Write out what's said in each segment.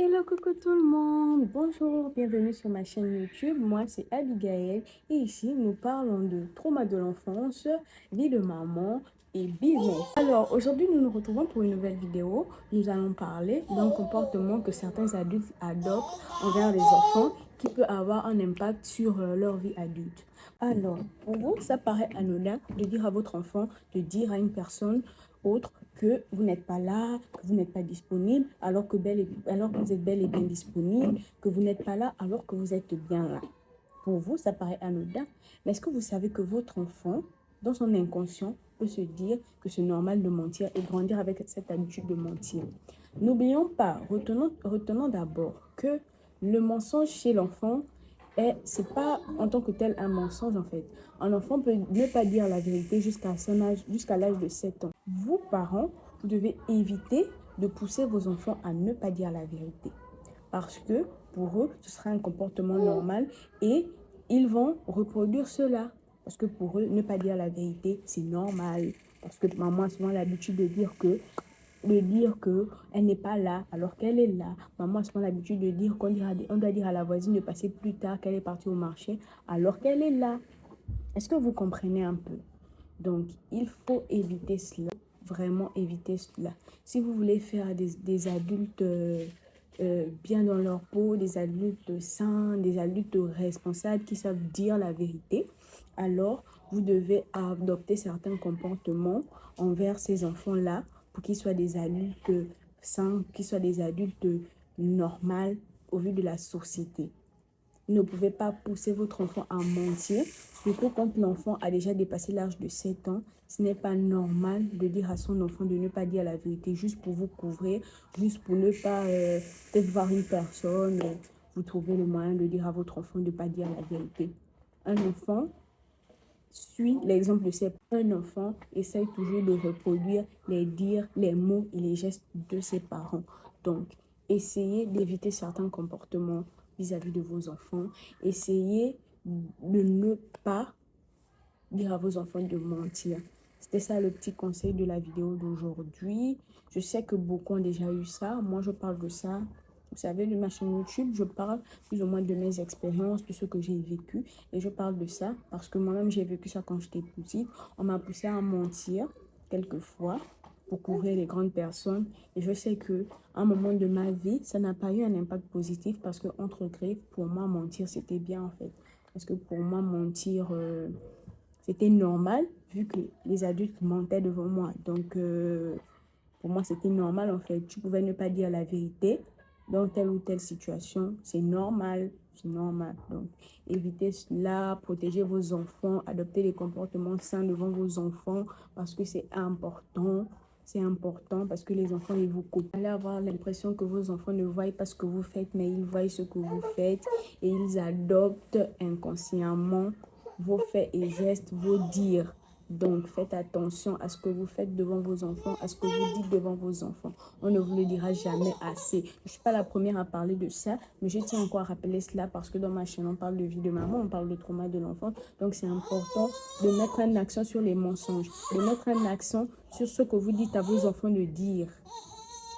Hello, coucou tout le monde. Bonjour, bienvenue sur ma chaîne YouTube. Moi, c'est Abigail et ici, nous parlons de trauma de l'enfance, vie de maman et business. Alors, aujourd'hui, nous nous retrouvons pour une nouvelle vidéo. Nous allons parler d'un comportement que certains adultes adoptent envers les enfants qui peut avoir un impact sur leur vie adulte. Alors, pour vous, ça paraît anodin de dire à votre enfant, de dire à une personne autre que vous n'êtes pas là, que vous n'êtes pas disponible, alors que vous êtes bel et bien disponible, que vous n'êtes pas là alors que vous êtes bien là. Pour vous, ça paraît anodin, mais est-ce que vous savez que votre enfant, dans son inconscient, peut se dire que c'est normal de mentir et grandir avec cette habitude de mentir? N'oublions pas, retenons d'abord que le mensonge chez l'enfant, c'est pas en tant que tel un mensonge en fait. Un enfant peut ne pas dire la vérité jusqu'à l'âge de 7 ans. Vous, parents, vous devez éviter de pousser vos enfants à ne pas dire la vérité. Parce que pour eux, ce sera un comportement normal et ils vont reproduire cela. Parce que pour eux, ne pas dire la vérité, c'est normal. Parce que maman a souvent l'habitude de dire que elle n'est pas là alors qu'elle est là. Maman a souvent l'habitude de dire on doit dire à la voisine de passer plus tard qu'elle est partie au marché alors qu'elle est là. Est-ce que vous comprenez un peu? Donc, il faut éviter cela, vraiment éviter cela. Si vous voulez faire des adultes bien dans leur peau, des adultes sains, des adultes responsables qui savent dire la vérité, alors vous devez adopter certains comportements envers ces enfants-là pour qu'ils soient des adultes sains, qu'ils soient des adultes normaux au vu de la société. Vous ne pouvez pas pousser votre enfant à mentir, surtout quand l'enfant a déjà dépassé l'âge de 7 ans. Ce n'est pas normal de dire à son enfant de ne pas dire la vérité juste pour vous couvrir, juste pour ne pas peut-être voir une personne. Vous trouvez le moyen de dire à votre enfant de ne pas dire la vérité. Un enfant suit l'exemple de un enfant essaye toujours de reproduire les dires, les mots et les gestes de ses parents. Donc, essayez d'éviter certains comportements vis-à-vis de vos enfants. Essayez de ne pas dire à vos enfants de mentir. C'était ça le petit conseil de la vidéo d'aujourd'hui. Je sais que beaucoup ont déjà eu ça. Moi, je parle de ça. Vous savez, de ma chaîne YouTube, je parle plus ou moins de mes expériences, de ce que j'ai vécu. Et je parle de ça parce que moi-même, j'ai vécu ça quand j'étais petite. On m'a poussé à mentir quelquefois pour couvrir les grandes personnes. Et je sais qu'à un moment de ma vie, ça n'a pas eu un impact positif parce que, entre griffes, pour moi, mentir, c'était bien en fait. Parce que pour moi, mentir, c'était normal vu que les adultes mentaient devant moi. Donc, pour moi, c'était normal en fait. Tu pouvais ne pas dire la vérité dans telle ou telle situation. C'est normal. C'est normal. Donc, évitez cela, protégez vos enfants, adoptez des comportements sains devant vos enfants parce que c'est important. C'est important parce que les enfants, ils vous copient. Vous allez avoir l'impression que vos enfants ne voient pas ce que vous faites, mais ils voient ce que vous faites et ils adoptent inconsciemment vos faits et gestes, vos dires. Donc, faites attention à ce que vous faites devant vos enfants, à ce que vous dites devant vos enfants. On ne vous le dira jamais assez. Je ne suis pas la première à parler de ça, mais je tiens encore à rappeler cela parce que dans ma chaîne, on parle de vie de maman, on parle de trauma de l'enfant. Donc, c'est important de mettre un accent sur les mensonges, de mettre un accent sur ce que vous dites à vos enfants de dire.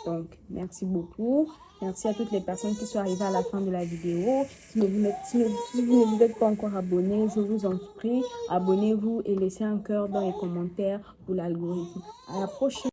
Donc, merci beaucoup. Merci à toutes les personnes qui sont arrivées à la fin de la vidéo. Si vous ne vous êtes pas encore abonné, je vous en prie, abonnez-vous et laissez un cœur dans les commentaires pour l'algorithme. À la prochaine.